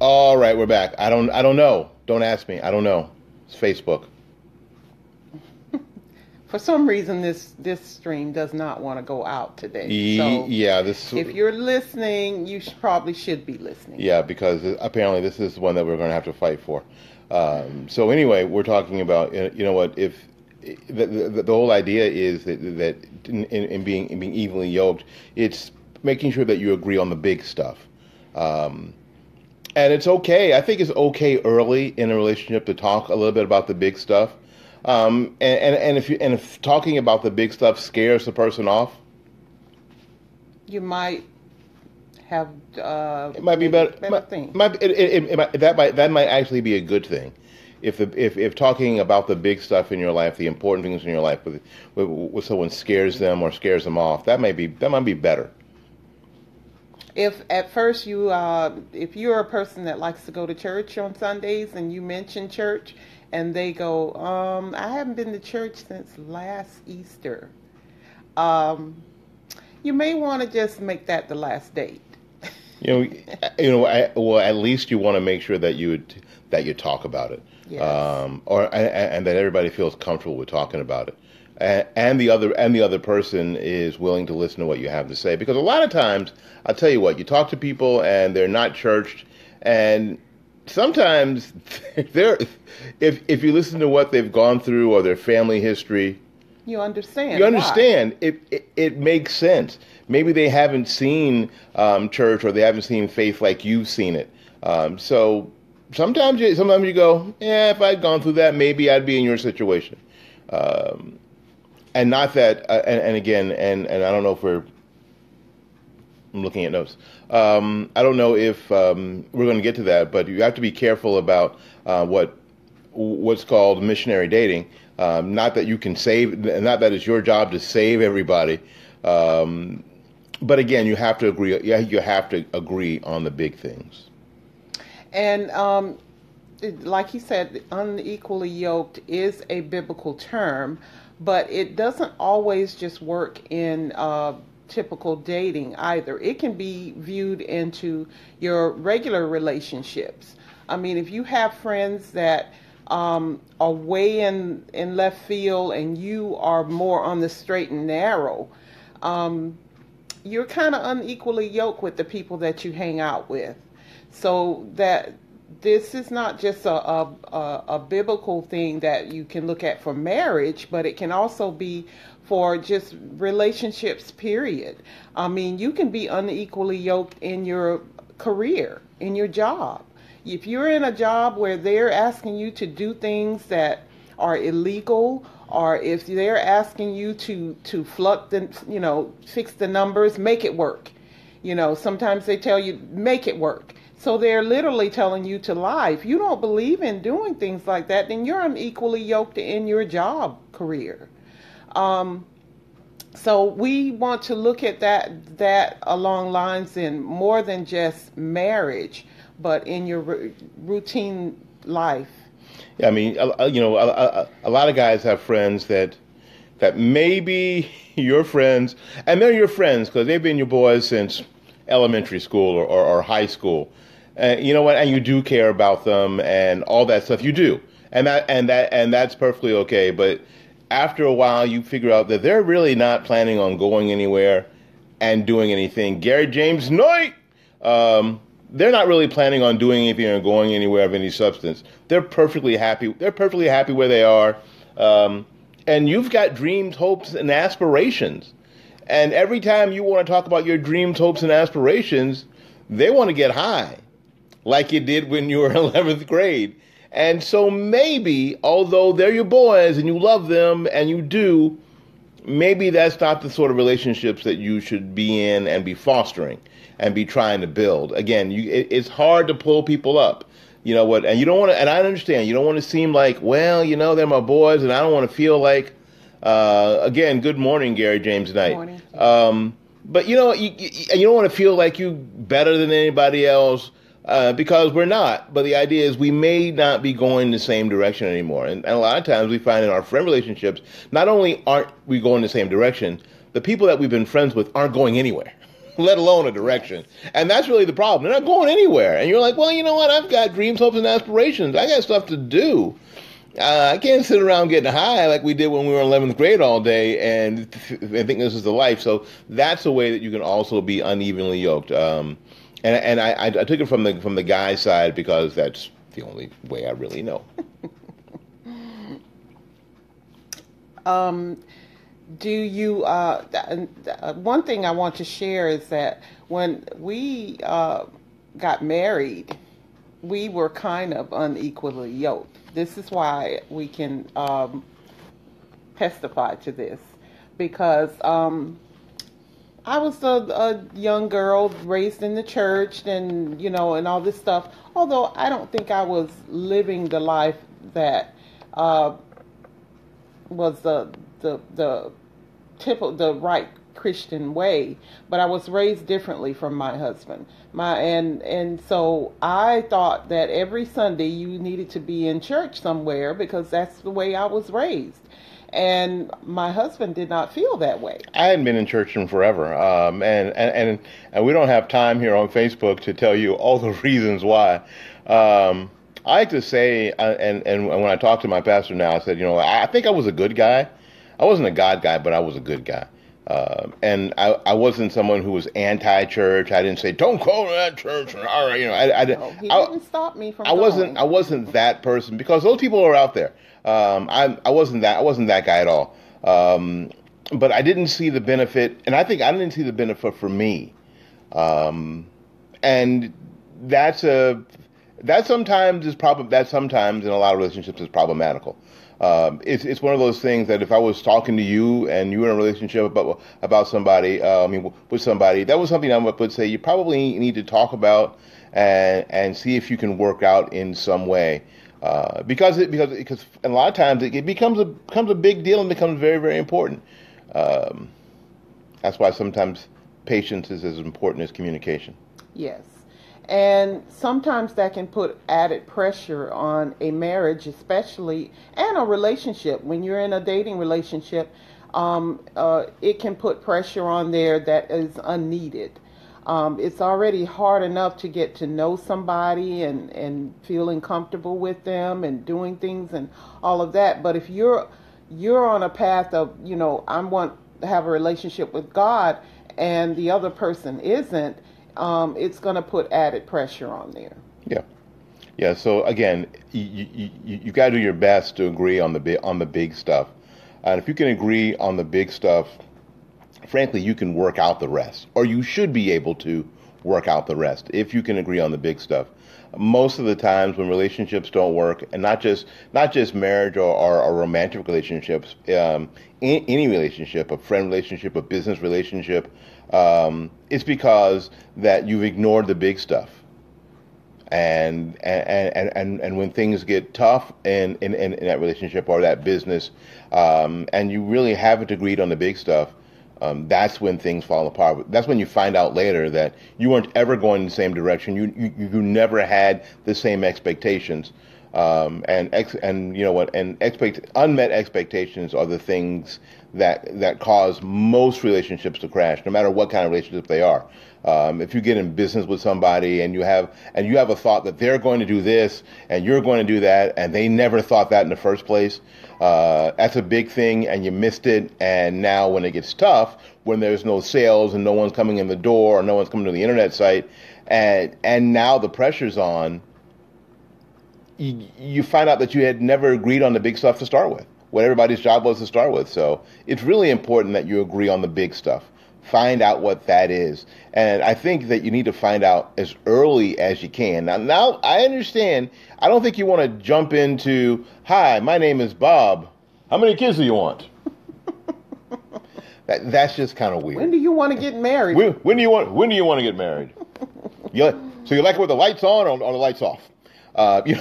All right, we're back. I don't know. Don't ask me. I don't know. It's Facebook. For some reason, this stream does not want to go out today. So Yeah, this. if you're listening, you probably should be listening. Yeah, because apparently this is one that we're going to have to fight for. So anyway, we're talking about, you know what, if the whole idea is that in being evenly yoked, it's making sure that you agree on the big stuff. And it's okay. I think it's okay early in a relationship to talk a little bit about the big stuff. And if talking about the big stuff scares the person off, you might have it might be better. Thing. That might actually be a good thing. If talking about the big stuff in your life, the important things in your life, with someone scares them or scares them off, that might be better. If at first if you're a person that likes to go to church on Sundays and you mention church and they go, I haven't been to church since last Easter, you may want to just make that the last date. Well, at least you want to make sure that you talk about it, yes. And that everybody feels comfortable with talking about it. And the other person is willing to listen to what you have to say, because a lot of times, I'll tell you what, you talk to people and they're not churched, and sometimes if you listen to what they've gone through or their family history, you understand. It makes sense. Maybe they haven't seen church, or they haven't seen faith like you've seen it. So sometimes you go, yeah, if I'd gone through that, maybe I'd be in your situation. And not that, and again, and I don't know if I'm looking at notes. I don't know if we're going to get to that, but you have to be careful about what's called missionary dating. Not that you can save, not that it's your job to save everybody. But again, you have to agree. Yeah, you have to agree on the big things. And like he said, unequally yoked is a biblical term. But it doesn't always just work in typical dating either. It can be viewed into your regular relationships. I mean, if you have friends that are way in left field and you are more on the straight and narrow, you're kind of unequally yoked with the people that you hang out with. So that this is not just a biblical thing that you can look at for marriage, but it can also be for just relationships, period. I mean, you can be unequally yoked in your career, in your job. If you're in a job where they're asking you to do things that are illegal, or if they're asking you to fix the numbers, make it work. Sometimes they tell you, make it work. So they're literally telling you to lie. If you don't believe in doing things like that, then you're unequally yoked in your job career. So we want to look at that along lines in more than just marriage, but in your routine life. Yeah, I mean, a lot of guys have friends that maybe your friends, and they're your friends because they've been your boys since elementary school or high school. You know what? And you do care about them and all that stuff. You do, and that's perfectly okay. But after a while, you figure out that they're really not planning on going anywhere and doing anything. Gary James Knight, they're not really planning on doing anything or going anywhere of any substance. They're perfectly happy. They're perfectly happy where they are. And you've got dreams, hopes, and aspirations. And every time you want to talk about your dreams, hopes, and aspirations, they want to get high, like you did when you were in 11th grade. And so maybe, although they're your boys and you love them and you do, maybe that's not the sort of relationships that you should be in and be fostering and be trying to build. Again, it's hard to pull people up. You know what? And you don't want to, and I understand, you don't want to seem like, well, they're my boys and I don't want to feel like, again, good morning, Gary James Knight. Morning. But you don't want to feel like you better than anybody else, because we're not. But the idea is we may not be going the same direction anymore. And a lot of times we find in our friend relationships, not only aren't we going the same direction, the people that we've been friends with aren't going anywhere. let alone a direction. And that's really the problem. They're not going anywhere. And you're like, well, you know what? I've got dreams, hopes, and aspirations. I got stuff to do. I can't sit around getting high like we did when we were in 11th grade all day and think this is the life. So that's a way that you can also be unevenly yoked. And I took it from the guy's side because that's the only way I really know. Do you? One thing I want to share is that when we got married, we were kind of unequally yoked. This is why we can testify to this, because I was a young girl raised in the church, and and all this stuff. Although I don't think I was living the life that was the right Christian way, but I was raised differently from my husband. And so I thought that every Sunday you needed to be in church somewhere because that's the way I was raised. And my husband did not feel that way. I hadn't been in church in forever, and we don't have time here on Facebook to tell you all the reasons why. I like to say, and when I talk to my pastor now, I said, I think I was a good guy. I wasn't a God guy, but I was a good guy. And I wasn't someone who was anti-church. I didn't say, don't go to that church. All right, he didn't stop me from I wasn't that person, because those people are out there. I wasn't that guy at all. But I didn't see the benefit, and I think I didn't see the benefit for me. And that sometimes in a lot of relationships is problematical. It's one of those things that if I was talking to you and you were in a relationship about somebody, with somebody, that was something I would say you probably need to talk about and see if you can work out in some way. Because a lot of times it becomes a big deal and becomes very, very important. That's why sometimes patience is as important as communication. Yes. And sometimes that can put added pressure on a marriage, especially, and a relationship. When you're in a dating relationship, it can put pressure on there that is unneeded. It's already hard enough to get to know somebody and feeling comfortable with them and doing things and all of that. But if you're on a path of, I want to have a relationship with God and the other person isn't, it's going to put added pressure on there. Yeah. So again, you got to do your best to agree on the big stuff, and if you can agree on the big stuff, frankly, you can work out the rest, or you should be able to work out the rest if you can agree on the big stuff. Most of the times when relationships don't work, and not just marriage or romantic relationships, any relationship, a friend relationship, a business relationship, it's because that you've ignored the big stuff. And when things get tough in that relationship or that business, and you really haven't agreed on the big stuff, that's when things fall apart. That's when you find out later that you weren't ever going in the same direction. You never had the same expectations. Unmet expectations are the things that cause most relationships to crash, no matter what kind of relationship they are. If you get in business with somebody and you have a thought that they're going to do this and you're going to do that, and they never thought that in the first place, that's a big thing, and you missed it. And now when it gets tough, when there's no sales and no one's coming in the door or no one's coming to the internet site, and now the pressure's on, you find out that you had never agreed on the big stuff to start with, what everybody's job was to start with. So it's really important that you agree on the big stuff. Find out what that is. And I think that you need to find out as early as you can. Now I understand. I don't think you want to jump into, hi, my name is Bob. How many kids do you want? That's just kind of weird. When do you want to get married? When do you want to get married? So you like it with the lights on or the lights off? You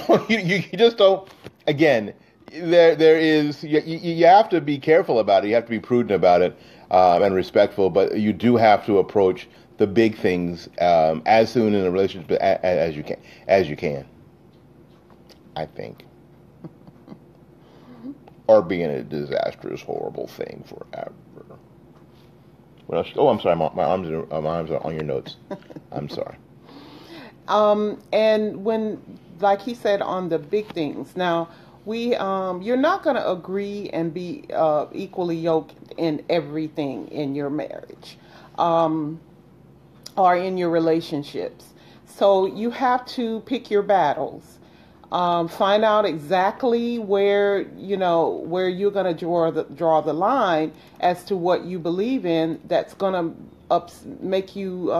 just don't. Again, there is. You have to be careful about it. You have to be prudent about it and respectful. But you do have to approach the big things as soon in a relationship as you can. I think, or being a disastrous, horrible thing forever. What else? Oh, I'm sorry. My arms are on your notes. I'm sorry. And when, like he said, on the big things. Now, you're not going to agree and be equally yoked in everything in your marriage, or in your relationships. So you have to pick your battles. Find out exactly where you're going to draw the line as to what you believe in. That's going to make you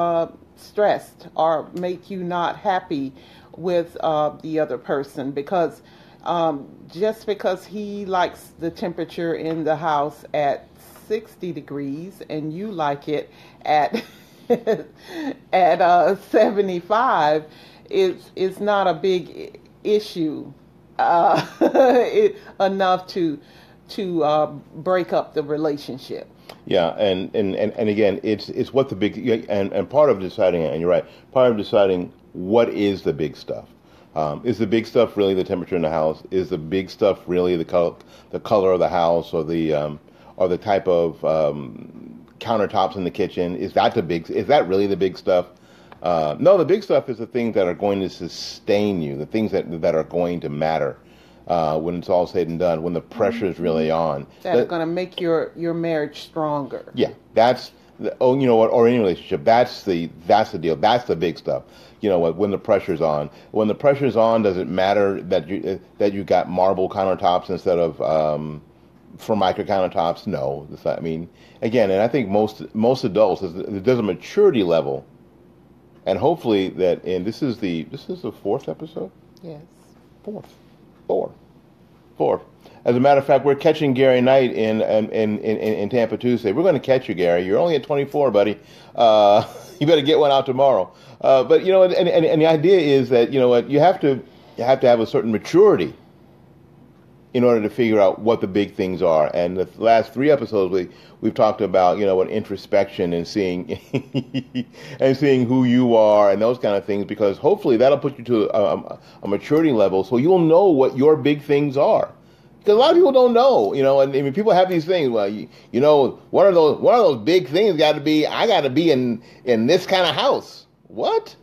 stressed or make you not happy with the other person, because just because he likes the temperature in the house at 60 degrees and you like it at at 75 is not a big issue enough to break up the relationship. Yeah, and again, it's what the big and part of deciding, and you're right, part of deciding what is the big stuff. Is the big stuff really the temperature in the house? Is the big stuff really the color of the house, or the type of countertops in the kitchen? Is that really the big stuff? No, the big stuff is the things that are going to sustain you, the things that are going to matter when it's all said and done, when the pressure is really on. That are going to make your marriage stronger. Yeah, that's you know what, or any relationship. That's the deal. That's the big stuff. You know what? When the pressure's on. When the pressure's on, does it matter that you got marble countertops instead of Formica countertops? No. I mean, again, and I think most adults, there's a maturity level, and hopefully that. And this is the fourth episode. Yes. Four. As a matter of fact, we're catching Gary Knight in Tampa Tuesday. We're going to catch you, Gary. You're only at 24, buddy. You better get one out tomorrow. But you know, and the idea is that, you know what, you have to have a certain maturity in order to figure out what the big things are. And the last 3 episodes we've talked about, you know, what introspection and seeing and seeing who you are and those kind of things, because hopefully that'll put you to a maturity level, so you'll know what your big things are. Because a lot of people don't know, you know, and I mean, people have these things. Well, you know, one of those big things got to be, I got to be in this kind of house. What?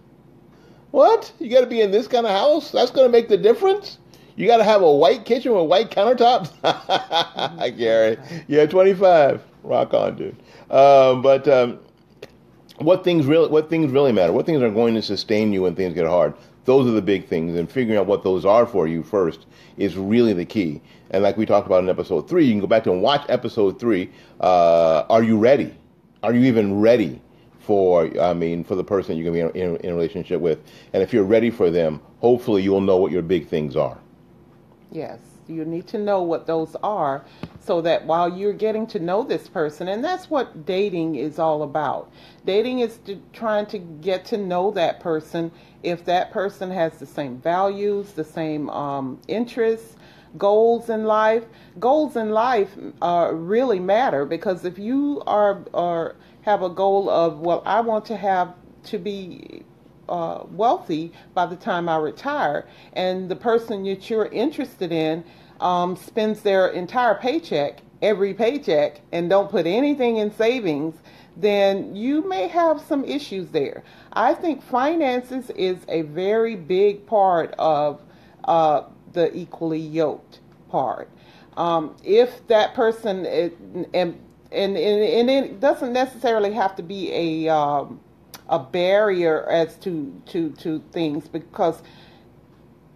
You got to be in this kind of house? That's going to make the difference? You got to have a white kitchen with white countertops? Gary, yeah, 25. Rock on, dude. But what things really matter? What things are going to sustain you when things get hard? Those are the big things, and figuring out what those are for you first is really the key. And like we talked about in episode 3, you can go back and watch episode 3. Are you ready? Are you even ready for the person you're going to be in a relationship with? And if you're ready for them, hopefully you'll know what your big things are. Yes, you need to know what those are, so that while you're getting to know this person, and that's what dating is all about. Dating is trying to get to know that person. If that person has the same values, the same interests, goals in life really matter, because if you have a goal of, well, I want to be wealthy by the time I retire, and the person that you're interested in spends their entire paycheck, every paycheck, and don't put anything in savings, then you may have some issues there. I think finances is a very big part of the equally yoked part. If that person and it doesn't necessarily have to be a barrier as to things, because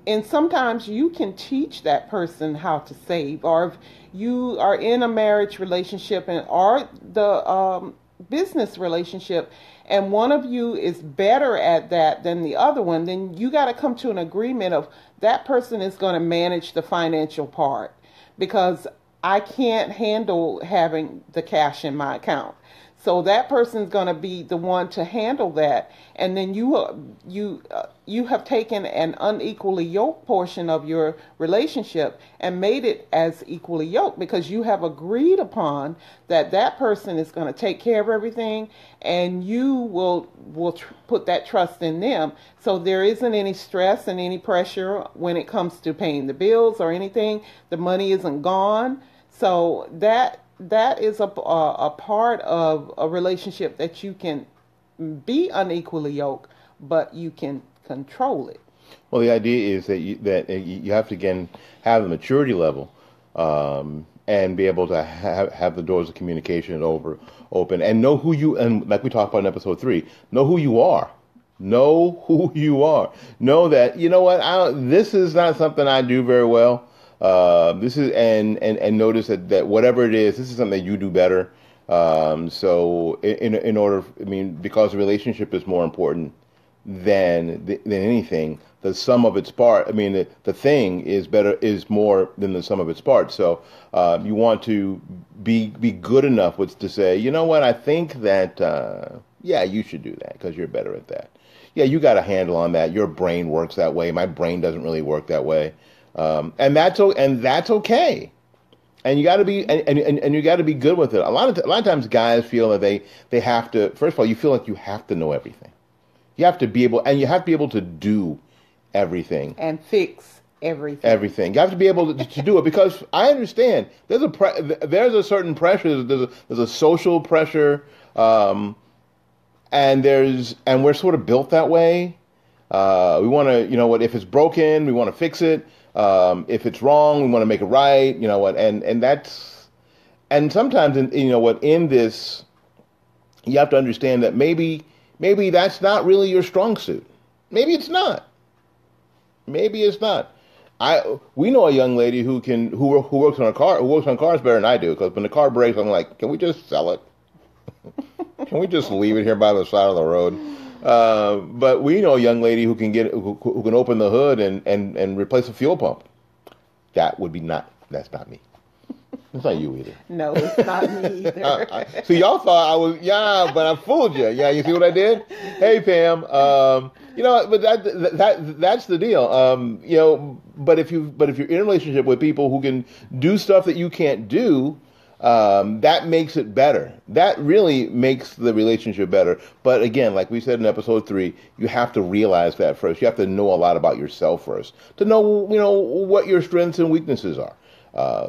and sometimes you can teach that person how to save, or if you are in a marriage relationship or the business relationship, and one of you is better at that than the other one, then you got to come to an agreement of that person is going to manage the financial part, because I can't handle having the cash in my account. So that person's going to be the one to handle that, and then you have taken an unequally yoked portion of your relationship and made it as equally yoked, because you have agreed upon that person is going to take care of everything, and you will put that trust in them. So there isn't any stress and any pressure when it comes to paying the bills or anything. The money isn't gone. So that that is a part of a relationship that you can be unequally yoked, but you can control it. Well, the idea is that you have to again have the maturity level, and be able to have the doors of communication open and know who you, and like we talked about in episode 3, know who you are. Know who you are. Know that you know what this is not something I do very well. This is and notice that whatever it is, this is something that you do better. So in order, I mean, because the relationship is more important than anything. The sum of its part. I mean, the thing is more than the sum of its parts. So you want to be good enough with to say, you know what, I think that yeah, you should do that because you're better at that. Yeah, you got a handle on that. Your brain works that way. My brain doesn't really work that way, and that's okay. And you got to be and you got to be good with it. A lot of times, guys feel that they have to. First of all, you feel like you have to know everything. You have to be able, and you have to be able to do everything and fix everything. Everything. You have to be able to do it because I understand there's a certain pressure. There's a social pressure, and we're sort of built that way. We want to, you know what? If it's broken, we want to fix it. If it's wrong, we want to make it right. You know what? And sometimes, in this, you have to understand that maybe that's not really your strong suit. Maybe it's not. Maybe it's not. We know a young lady who works on cars better than I do. Because when the car breaks, I'm like, can we just sell it? Can we just leave it here by the side of the road? But we know a young lady who can open the hood and replace a fuel pump. That's not me. It's not you either. No, it's not me either. So y'all thought I was, yeah, but I fooled you. Yeah, you see what I did? Hey, Pam. But that's the deal. But if you're in a relationship with people who can do stuff that you can't do, that makes it better. That really makes the relationship better. But again, like we said in episode 3, you have to realize that first. You have to know a lot about yourself first to know, what your strengths and weaknesses are.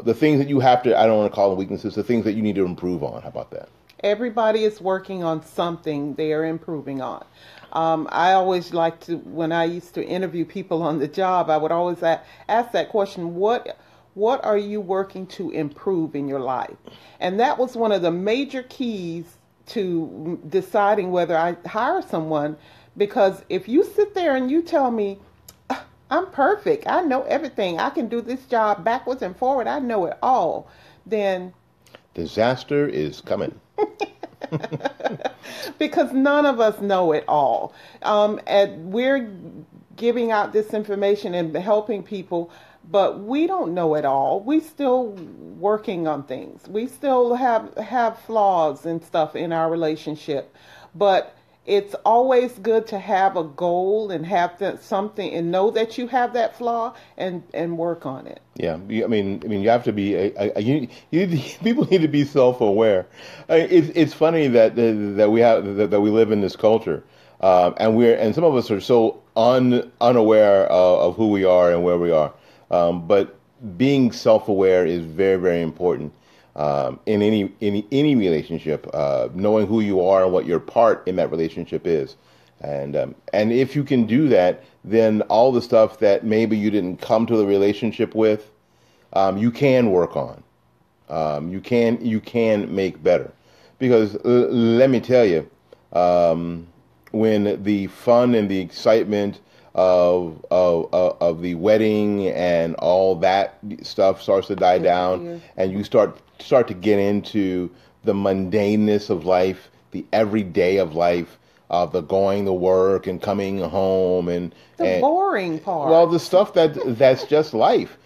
The things that you have to, I don't want to call them weaknesses, the things that you need to improve on. How about that? Everybody is working on something they are improving on. I always like to, when I used to interview people on the job, I would always ask that question, what are you working to improve in your life? And that was one of the major keys to deciding whether I hire someone, because if you sit there and you tell me, I'm perfect, I know everything, I can do this job backwards and forward, I know it all, then disaster is coming. Because none of us know it all. And we're giving out this information and helping people, but we don't know it all. We still working on things. We still have flaws and stuff in our relationship, but it's always good to have a goal and have something and know that you have that flaw and work on it. Yeah, I mean, you have to be people need to be self-aware. It's funny that we live in this culture, and some of us are so unaware of who we are and where we are. But being self-aware is very, very important. In any relationship, knowing who you are and what your part in that relationship is, and if you can do that, then all the stuff that maybe you didn't come to the relationship with, you can work on. You can make better, because let me tell you, when the fun and the excitement of the wedding and all that stuff starts to die down, and you start to get into the mundaneness of life, the everyday of life, the going to work and coming home and the boring part. Well, the stuff that's just life.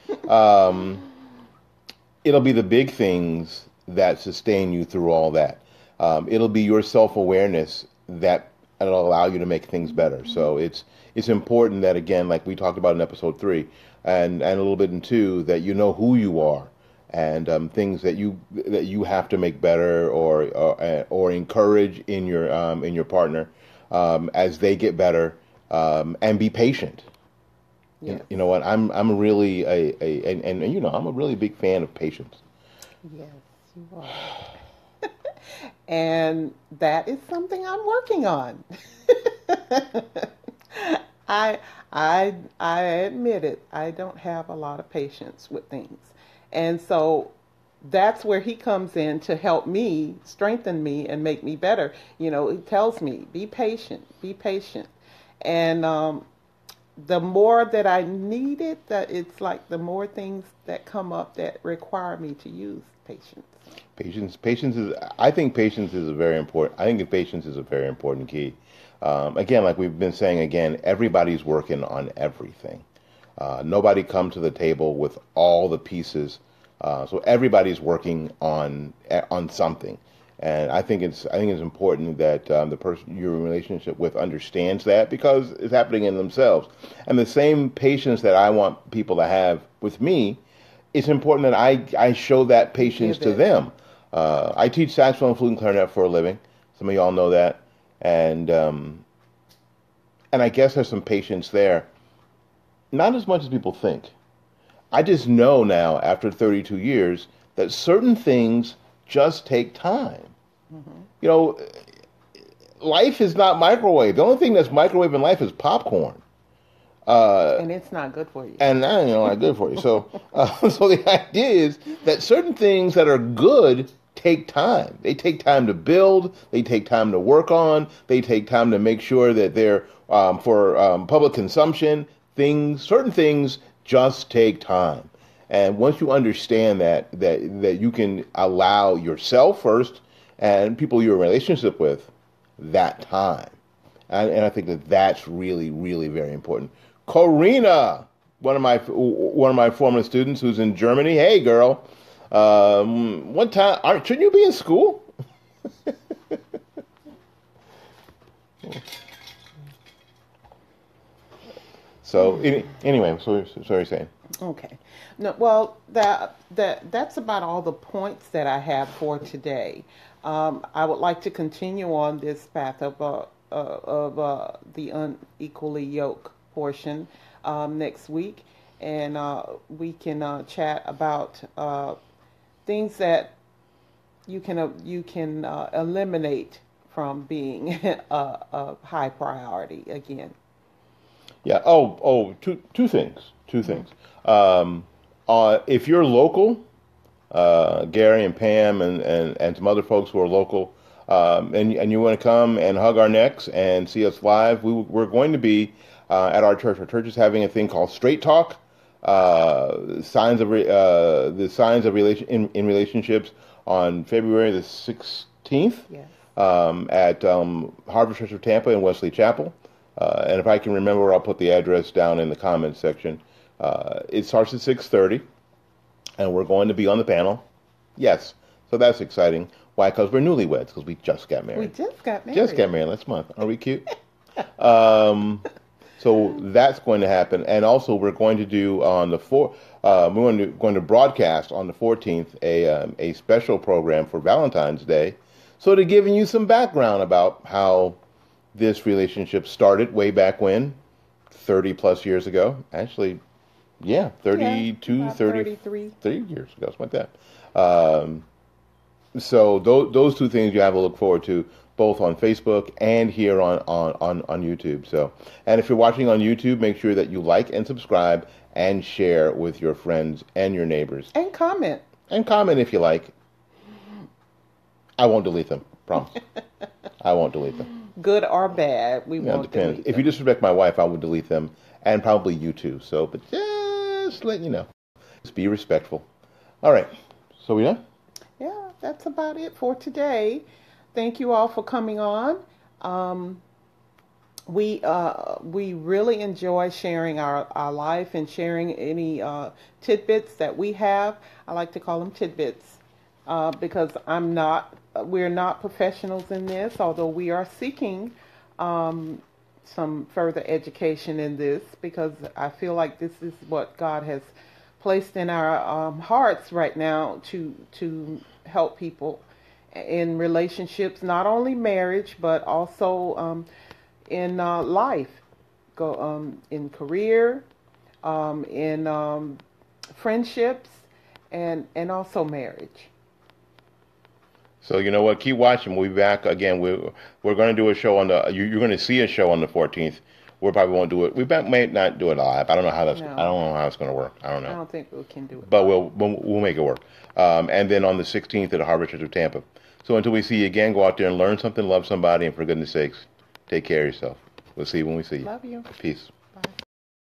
It'll be the big things that sustain you through all that. It'll be your self-awareness that'll allow you to make things better. So it's important that, again, like we talked about in episode 3 and a little bit in 2, that you know who you are and things that you have to make better or encourage in your partner as they get better, and be patient. Yes. You know what? I'm really I'm a really big fan of patience. Yes. You are. And that is something I'm working on. I I admit it. I don't have a lot of patience with things. And so that's where he comes in to help me, strengthen me and make me better. He tells me, be patient, be patient. And the more that I need it, that it's like the more things that come up that require me to use patience. Patience is. I think patience is a very important. I think that patience is a very important key. Again, like we've been saying, again, everybody's working on everything. Nobody come to the table with all the pieces, so everybody's working on something. And I think it's important that the person you're in a relationship with understands that because it's happening in themselves. And the same patience that I want people to have with me, it's important that I show that patience Give to it. them. I teach saxophone, flute, and clarinet for a living. Some of y'all know that, and I guess there's some patience there. Not as much as people think. I just know now, after 32 years, that certain things just take time. Mm-hmm. You know, life is not microwave. The only thing that's microwave in life is popcorn. And it's not good for you. And that ain't not good for you. So, so the idea is that certain things that are good take time. They take time to build. They take time to work on. They take time to make sure that they're for public consumption. Certain things just take time. And once you understand that you can allow yourself first and people you're in a relationship with that time. And I think that that's really, really very important. Corina, one of my former students who's in Germany. Hey, girl. What time? Shouldn't you be in school? So anyway, so sorry saying. Okay. No, well, that's about all the points that I have for today. I would like to continue on this path of the unequally yoked portion next week, and we can chat about things that you can eliminate from being a high priority again. Yeah. Two things. Two things. If you're local, Gary and Pam and some other folks who are local, and you want to come and hug our necks and see us live, we're going to be at our church. Our church is having a thing called Straight Talk, the signs of in relationships on February the 16th Yes. at Harvest Church of Tampa in Wesley Chapel. And if I can remember, I'll put the address down in the comments section. It starts at 6:30, and we're going to be on the panel. Yes, so that's exciting. Why? Because we're newlyweds, because we just got married. We just got married. Just got married last month. Are we cute? So that's going to happen. And also, we're going to do on the we're going to broadcast on the 14th a special program for Valentine's Day. So to giving you some background about how this relationship started way back when, 30 plus years ago. Actually, yeah, 32, about 33 years ago, something like that. So those two things you have to look forward to, both on Facebook and here on YouTube. So, and if you're watching on YouTube, make sure that you like and subscribe and share with your friends and your neighbors. And comment. And comment if you like. I won't delete them, promise. I won't delete them. Good or bad, we won't depends. delete If them. you disrespect my wife, I would delete them, and probably you too. So, but just let you know. Just be respectful. All right. So we done? Yeah, that's about it for today. Thank you all for coming on. We really enjoy sharing our life and sharing any tidbits that we have. I like to call them tidbits because we're not professionals in this, although we are seeking some further education in this because I feel like this is what God has placed in our hearts right now to help people in relationships, not only marriage, but also in life, in career, in friendships, and also marriage. So you know what? Keep watching. We'll be back again. We're going to do a show on the. You're going to see a show on the 14th. We probably won't do it. May not do it live. I don't know how that's. I No, don't know how it's going to work. I don't I know. don't think we can do it But live. we'll make it work. And then on the 16th at the Harbor Church of Tampa. So until we see you again, go out there and learn something, love somebody, and for goodness sakes, take care of yourself. We'll see you when we see you. Love you. Peace. Bye.